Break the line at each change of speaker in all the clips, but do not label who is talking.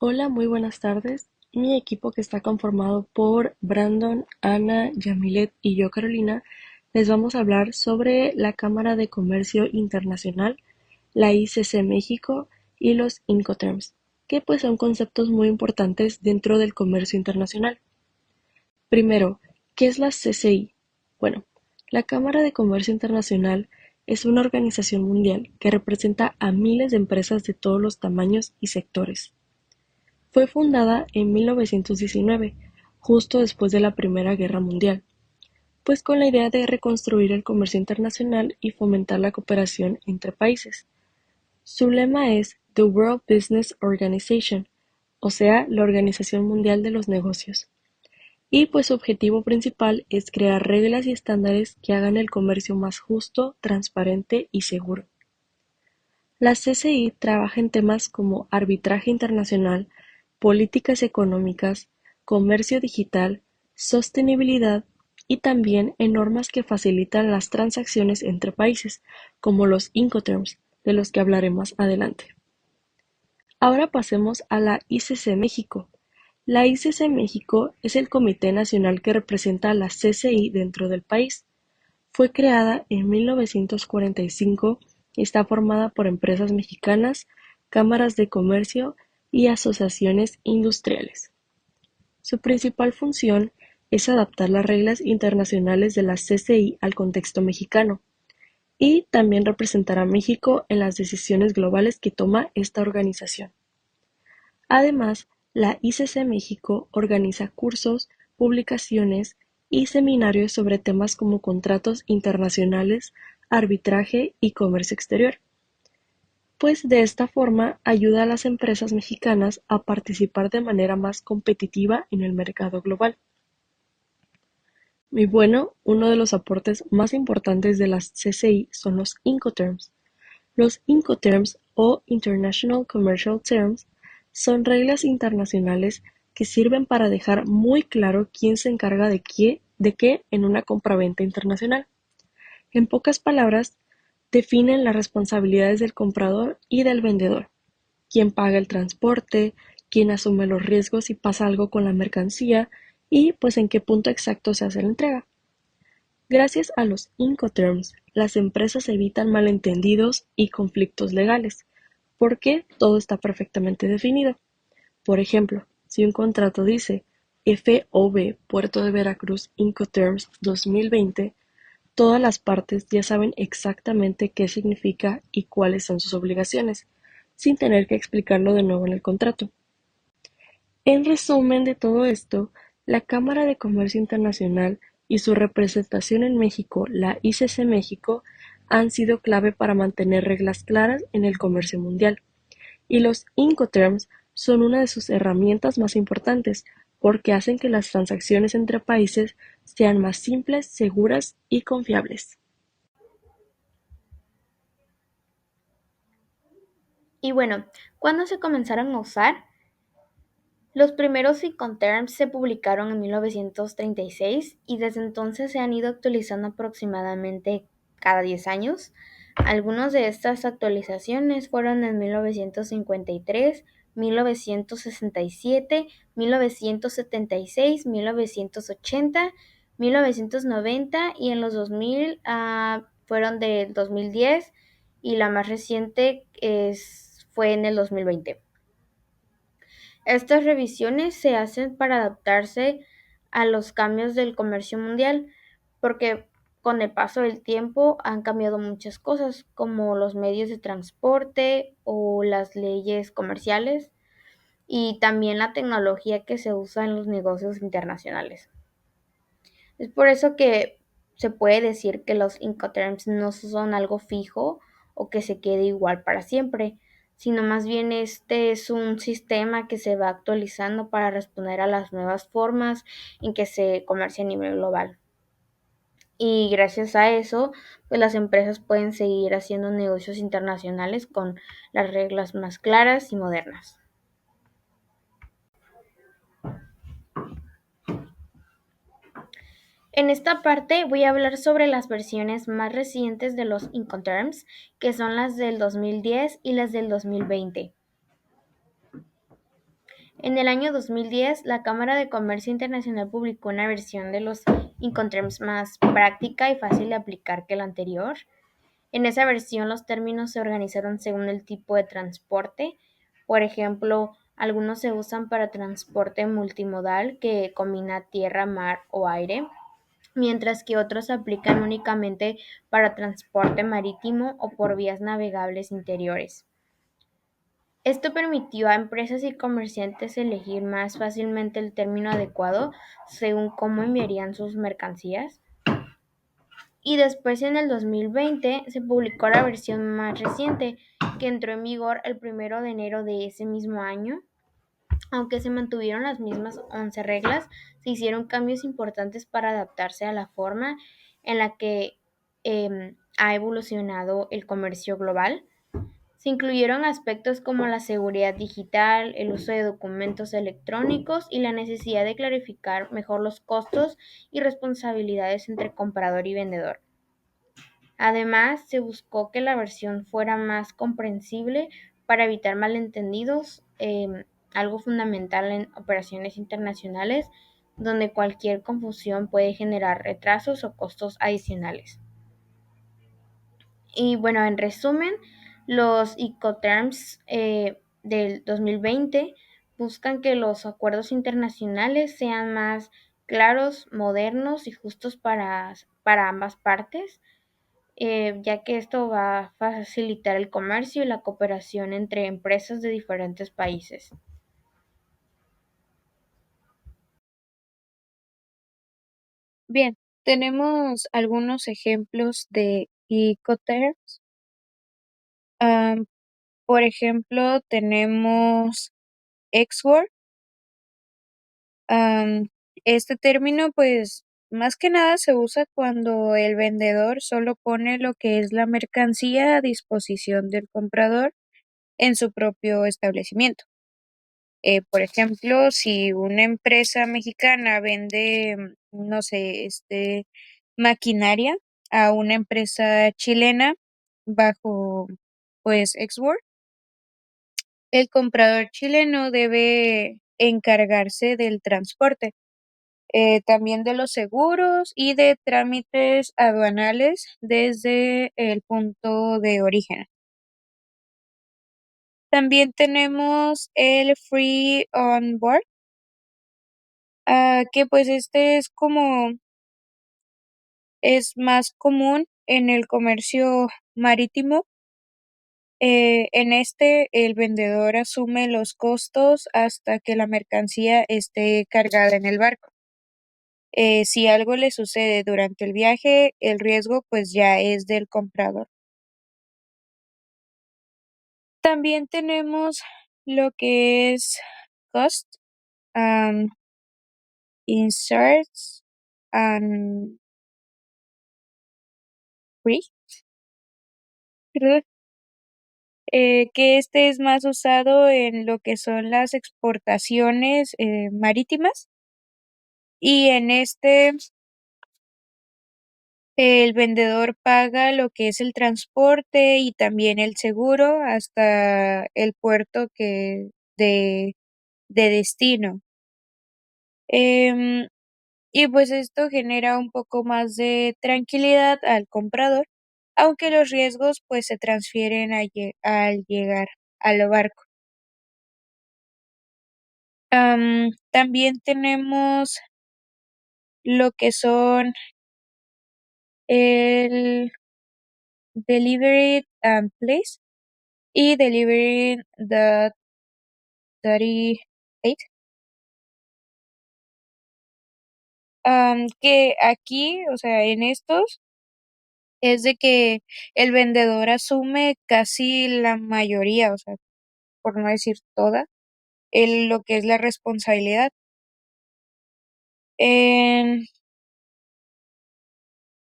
Hola, muy buenas tardes. Mi equipo, que está conformado por Brandon, Ana, Yamilet y yo, Carolina, les vamos a hablar sobre la Cámara de Comercio Internacional, la ICC México y los Incoterms, que pues son conceptos muy importantes dentro del comercio internacional. Primero, ¿qué es la CCI? Bueno, la Cámara de Comercio Internacional es una organización mundial que representa a miles de empresas de todos los tamaños y sectores. Fue fundada en 1919, justo después de la Primera Guerra Mundial, pues con la idea de reconstruir el comercio internacional y fomentar la cooperación entre países. Su lema es The World Business Organization, o sea, la Organización Mundial de los Negocios. Y pues su objetivo principal es crear reglas y estándares que hagan el comercio más justo, transparente y seguro. La CCI trabaja en temas como arbitraje internacional, políticas económicas, comercio digital, sostenibilidad y también en normas que facilitan las transacciones entre países, como los Incoterms, de los que hablaré más adelante. Ahora pasemos a la ICC México. La ICC México es el comité nacional que representa a la CCI dentro del país. Fue creada en 1945 y está formada por empresas mexicanas, cámaras de comercio y asociaciones industriales. Su principal función es adaptar las reglas internacionales de la CCI al contexto mexicano y también representar a México en las decisiones globales que toma esta organización. Además, la ICC México organiza cursos, publicaciones y seminarios sobre temas como contratos internacionales, arbitraje y comercio exterior, pues de esta forma ayuda a las empresas mexicanas a participar de manera más competitiva en el mercado global. Y bueno, uno de los aportes más importantes de las CCI son los Incoterms. Los Incoterms o International Commercial Terms son reglas internacionales que sirven para dejar muy claro quién se encarga de qué en una compraventa internacional. En pocas palabras, definen las responsabilidades del comprador y del vendedor, quién paga el transporte, quién asume los riesgos si pasa algo con la mercancía y pues en qué punto exacto se hace la entrega. Gracias a los Incoterms, las empresas evitan malentendidos y conflictos legales, porque todo está perfectamente definido. Por ejemplo, si un contrato dice FOB Puerto de Veracruz Incoterms 2020, todas las partes ya saben exactamente qué significa y cuáles son sus obligaciones, sin tener que explicarlo de nuevo en el contrato. En resumen de todo esto, la Cámara de Comercio Internacional y su representación en México, la ICC México, han sido clave para mantener reglas claras en el comercio mundial, y los Incoterms son una de sus herramientas más importantes porque hacen que las transacciones entre países sean más simples, seguras y confiables.
Y bueno, ¿cuándo se comenzaron a usar? Los primeros Incoterms se publicaron en 1936 y desde entonces se han ido actualizando aproximadamente cada 10 años. Algunas de estas actualizaciones fueron en 1953, 1967, 1976, 1980, 1990 y en los 2000 fueron del 2010 y la más reciente fue en el 2020. Estas revisiones se hacen para adaptarse a los cambios del comercio mundial, porque con el paso del tiempo han cambiado muchas cosas, como los medios de transporte o las leyes comerciales y también la tecnología que se usa en los negocios internacionales. Es por eso que se puede decir que los Incoterms no son algo fijo o que se quede igual para siempre, sino más bien este es un sistema que se va actualizando para responder a las nuevas formas en que se comercia a nivel global. Y gracias a eso, pues las empresas pueden seguir haciendo negocios internacionales con las reglas más claras y modernas. En esta parte voy a hablar sobre las versiones más recientes de los Incoterms, que son las del 2010 y las del 2020. En el año 2010, la Cámara de Comercio Internacional publicó una versión de los Incoterms más práctica y fácil de aplicar que la anterior. En esa versión los términos se organizaron según el tipo de transporte. Por ejemplo, algunos se usan para transporte multimodal que combina tierra, mar o aire, mientras que otros se aplican únicamente para transporte marítimo o por vías navegables interiores. Esto permitió a empresas y comerciantes elegir más fácilmente el término adecuado según cómo enviarían sus mercancías. Y después en el 2020 se publicó la versión más reciente, que entró en vigor el 1 de enero de ese mismo año. Aunque se mantuvieron las mismas 11 reglas, se hicieron cambios importantes para adaptarse a la forma en la que ha evolucionado el comercio global. Se incluyeron aspectos como la seguridad digital, el uso de documentos electrónicos y la necesidad de clarificar mejor los costos y responsabilidades entre comprador y vendedor. Además, se buscó que la versión fuera más comprensible para evitar malentendidos, algo fundamental en operaciones internacionales, donde cualquier confusión puede generar retrasos o costos adicionales. Y bueno, en resumen, los Incoterms del 2020 buscan que los acuerdos internacionales sean más claros, modernos y justos para ambas partes, ya que esto va a facilitar el comercio y la cooperación entre empresas de diferentes países.
Bien, tenemos algunos ejemplos de Incoterms. Am, por ejemplo, tenemos Xword. Am, este término, pues, más que nada se usa cuando el vendedor solo pone lo que es la mercancía a disposición del comprador en su propio establecimiento. Por ejemplo, si una empresa mexicana vende, no sé, maquinaria a una empresa chilena bajo, pues, Xword, el comprador chileno debe encargarse del transporte, también de los seguros y de trámites aduanales desde el punto de origen. También tenemos el Free on Board, que pues este es más común en el comercio marítimo. En este, el vendedor asume los costos hasta que la mercancía esté cargada en el barco. Si algo le sucede durante el viaje, el riesgo pues ya es del comprador. También tenemos lo que es cost, um, inserts and free, que este es más usado en lo que son las exportaciones marítimas, y en este el vendedor paga lo que es el transporte y también el seguro hasta el puerto de destino. Em, y pues esto genera un poco más de tranquilidad al comprador, aunque los riesgos pues se transfieren al llegar al barco. También tenemos lo que son el Delivery and Place y Delivery the 38, que aquí, o sea, en estos es de que el vendedor asume casi la mayoría, o sea, por no decir toda, lo que es la responsabilidad. En,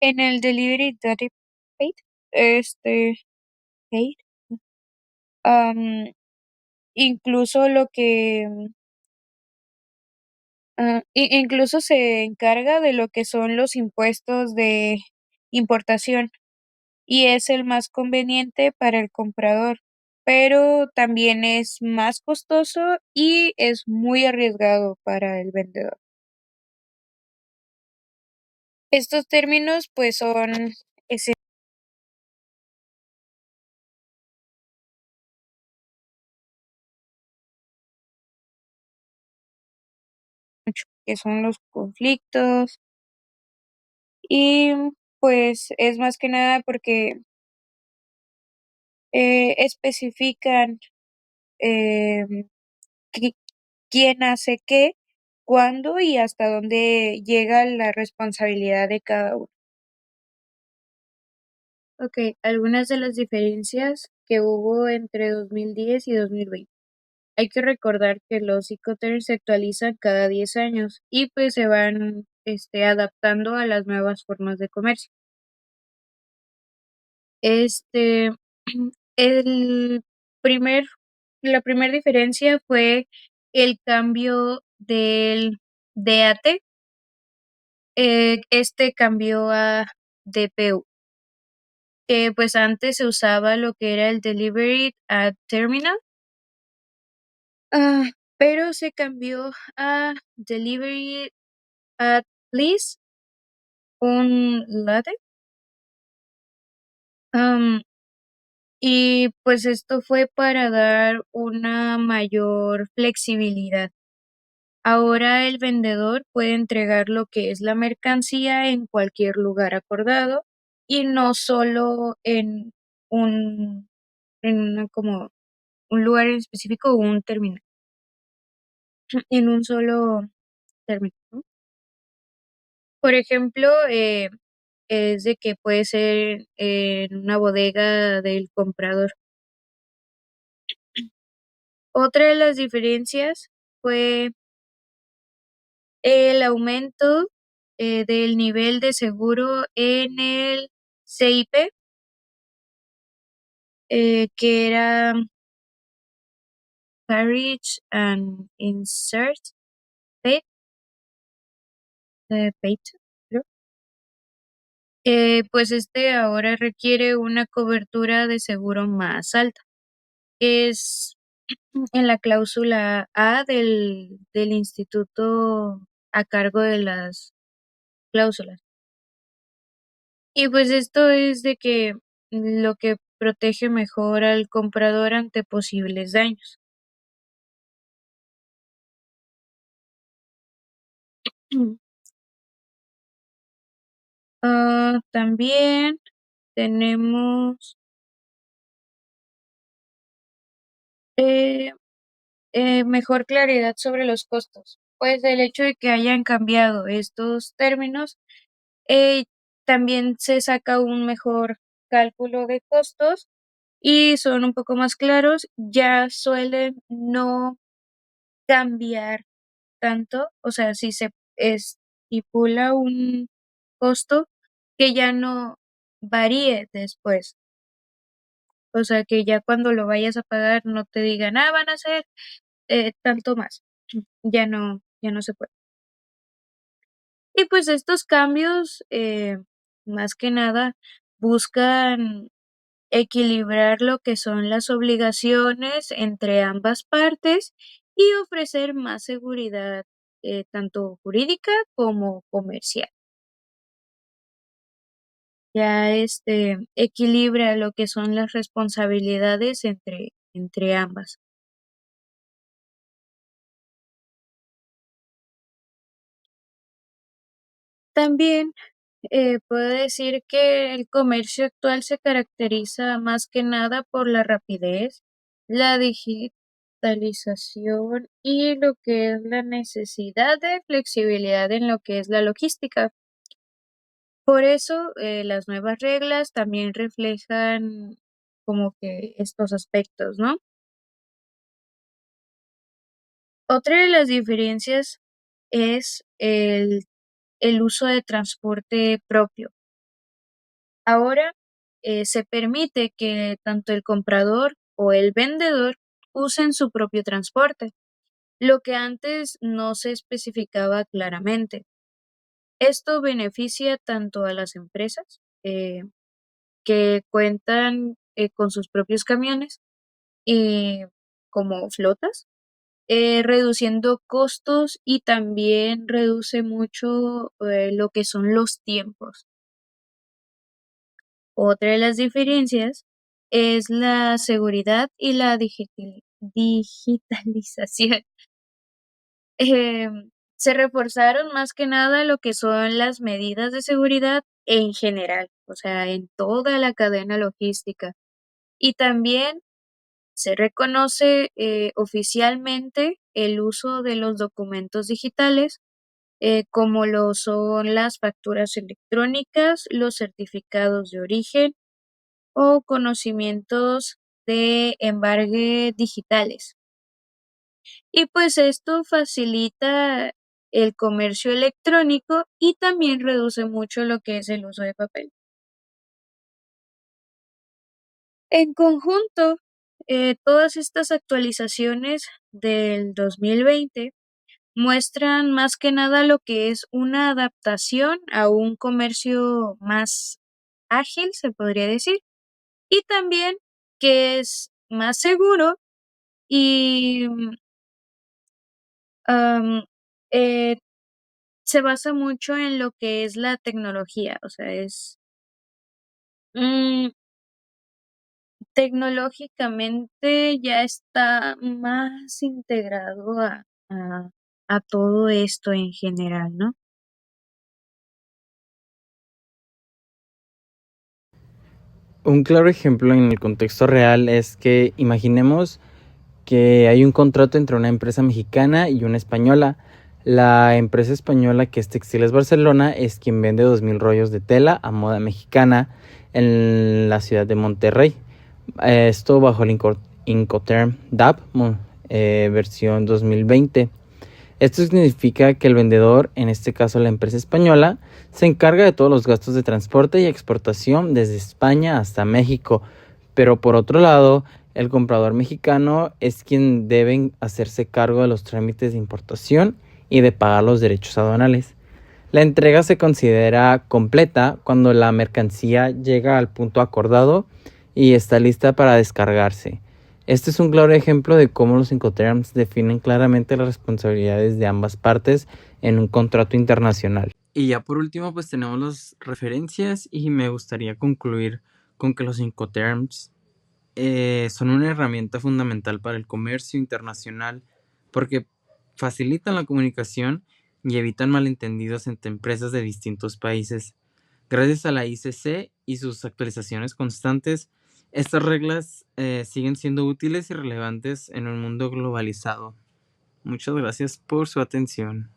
en el Delivery Dirty Paid, este, paid, am, incluso incluso se encarga de lo que son los impuestos de importación y es el más conveniente para el comprador. pero también es más costoso y es muy arriesgado para el vendedor. Estos términos pues son ese mucho, que son los conflictos y pues es más que nada porque especifican em, qui- quién hace qué, cuándo y hasta dónde llega la responsabilidad de cada uno. Ok, algunas de las diferencias que hubo entre 2010 y 2020. Hay que recordar que los Incoterms se actualizan cada 10 años y pues se van adaptando a las nuevas formas de comercio. Este, el primer, la primera diferencia fue el cambio del DAT. Este cambió a DPU, que pues antes se usaba lo que era el Delivery at Terminal, ah, pero se cambió a Delivery at Least un latte. am, y pues esto fue para dar una mayor flexibilidad. Ahora el vendedor puede entregar lo que es la mercancía en cualquier lugar acordado y no solo un, como un lugar en específico o un terminal, en un solo término, ¿no? Por ejemplo, es de que puede ser en una bodega del comprador. Otra de las diferencias fue el aumento del nivel de seguro en el CIP, que era Carriage and Insert Pay, Paid, creo. Pues ahora requiere una cobertura de seguro más alta, que es en la cláusula A del instituto a cargo de las cláusulas. Y pues esto es de que lo que protege mejor al comprador ante posibles daños. También tenemos eh, mejor claridad sobre los costos. Pues el hecho de que hayan cambiado estos términos, eh, también se saca un mejor cálculo de costos y son un poco más claros, ya suelen no cambiar tanto, o sea, si se estipula un costo que ya no varíe después, o sea, que ya cuando lo vayas a pagar no te digan, van a ser tanto más, ya no se puede. Y pues estos cambios, más que nada, buscan equilibrar lo que son las obligaciones entre ambas partes y ofrecer más seguridad, tanto jurídica como comercial. Ya equilibra lo que son las responsabilidades entre ambas. También puedo decir que el comercio actual se caracteriza más que nada por la rapidez, la digitalización y lo que es la necesidad de flexibilidad en lo que es la logística. Por eso, las nuevas reglas también reflejan como que estos aspectos, ¿no? Otra de las diferencias es el uso de transporte propio. Ahora se permite que tanto el comprador o el vendedor usen su propio transporte, lo que antes no se especificaba claramente. Esto beneficia tanto a las empresas que cuentan con sus propios camiones como flotas, reduciendo costos y también reduce mucho lo que son los tiempos. Otra de las diferencias es la seguridad y la digitalización. Se reforzaron más que nada lo que son las medidas de seguridad en general, o sea, en toda la cadena logística. Y también se reconoce oficialmente el uso de los documentos digitales, como lo son las facturas electrónicas, los certificados de origen o conocimientos de embargue digitales. Y pues esto facilita el comercio electrónico y también reduce mucho lo que es el uso de papel. En conjunto, todas estas actualizaciones del 2020 muestran más que nada lo que es una adaptación a un comercio más ágil, se podría decir, y también que es más seguro y am, eh, se basa mucho en lo que es la tecnología, o sea, es mm, tecnológicamente ya está más integrado a todo esto en general, ¿no?
Un claro ejemplo en el contexto real es que imaginemos que hay un contrato entre una empresa mexicana y una española. La empresa española, que es Textiles Barcelona, es quien vende 2.000 rollos de tela a moda mexicana en la ciudad de Monterrey. Esto bajo el Incoterm DAP versión 2020. Esto significa que el vendedor, en este caso la empresa española, se encarga de todos los gastos de transporte y exportación desde España hasta México. Pero por otro lado, el comprador mexicano es quien debe hacerse cargo de los trámites de importación y de pagar los derechos aduanales. La entrega se considera completa cuando la mercancía llega al punto acordado y está lista para descargarse. Este es un claro ejemplo de cómo los Incoterms definen claramente las responsabilidades de ambas partes en un contrato internacional. Y ya por último, pues tenemos las referencias y me gustaría concluir con que los Incoterms son una herramienta fundamental para el comercio internacional porque facilitan la comunicación y evitan malentendidos entre empresas de distintos países. Gracias a la ICC y sus actualizaciones constantes, estas reglas siguen siendo útiles y relevantes en un mundo globalizado. Muchas gracias por su atención.